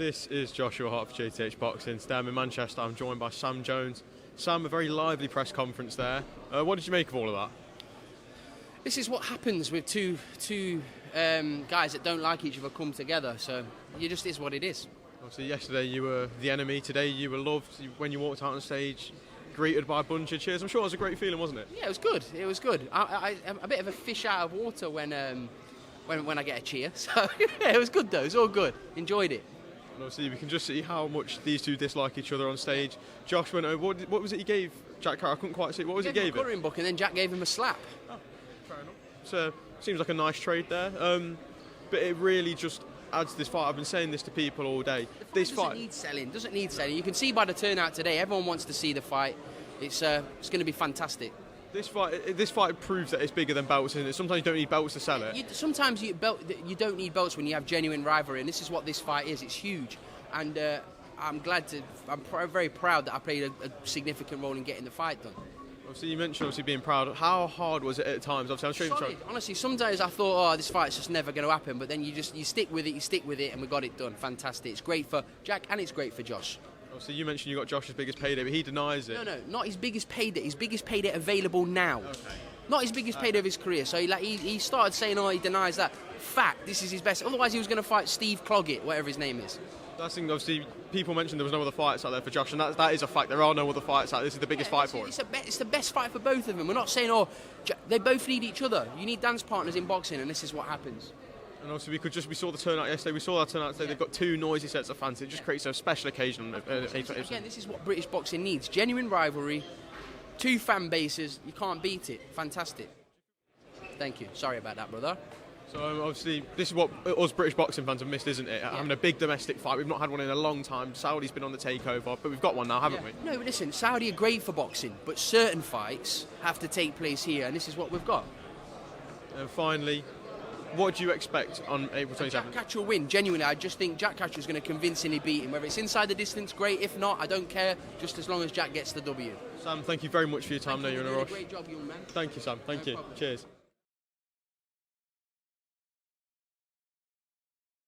This is Joshua Hart for GTH Boxing. Today I'm in Manchester. I'm joined by Sam Jones. Sam, a very lively press conference there. What did you make of all of that? This is what happens with two guys that don't like each other come together. So it just is what it is. Obviously, yesterday you were the enemy. Today you were loved. When you walked out on stage, greeted by a bunch of cheers. I'm sure it was a great feeling, wasn't it? Yeah, it was good. It was good. I'm a bit of a fish out of water when I get a cheer. So yeah, it was good though. It was all good. Enjoyed it. And obviously, we can just see how much these two dislike each other on stage. Josh went over. What was it he gave Jack Carroll? I couldn't quite see. What was it he gave him? A colouring book, and then Jack gave him a slap. Oh, fair enough. So seems like a nice trade there. But it really just adds to this fight. I've been saying this to people all day. This fight doesn't need selling. You can see by the turnout today, everyone wants to see the fight. It's going to be fantastic. This fight proves that it's bigger than belts, isn't it? Sometimes you don't need belts to sell it. Sometimes you don't need belts when you have genuine rivalry, and this is what this fight is. It's huge, and I'm very proud that I played a significant role in getting the fight done. Obviously, you mentioned being proud. How hard was it at times? Obviously, I'm sure. Honestly, some days I thought, this fight's just never going to happen, but then you stick with it, and we got it done. Fantastic. It's great for Jack, and it's great for Josh. Obviously, you mentioned you got Josh's biggest payday, but he denies it. No, not his biggest payday. His biggest payday available now. Okay. Not his biggest payday of his career. So he started saying, he denies that. Fact, this is his best. Otherwise, he was going to fight Steve Cloggett, whatever his name is. That's the thing, obviously, people mentioned there was no other fights out there for Josh, and that is a fact. There are no other fights out. This is the biggest fight for him. It's the best fight for both of them. We're not saying, they both need each other. You need dance partners in boxing, and this is what happens. And also, we saw the turnout yesterday. We saw that turnout today. They've got two noisy sets of fans. It just creates a special occasion. Again, this is what British boxing needs. Genuine rivalry, two fan bases. You can't beat it. Fantastic. Thank you. Sorry about that, brother. So obviously, this is what us British boxing fans have missed, isn't it? Yeah. Having a big domestic fight. We've not had one in a long time. Saudi's been on the takeover, but we've got one now, haven't we? No, but listen, Saudi are great for boxing, but certain fights have to take place here, and this is what we've got. And finally, what do you expect on April 27th? Jack Catterall will win. Genuinely, I just think Jack Catterall is going to convincingly beat him. Whether it's inside the distance, great. If not, I don't care. Just as long as Jack gets the W. Sam, thank you very much for your time. I know you're in a rush. Great job, young man. Thank you, Sam. Thank you. Problem. Cheers.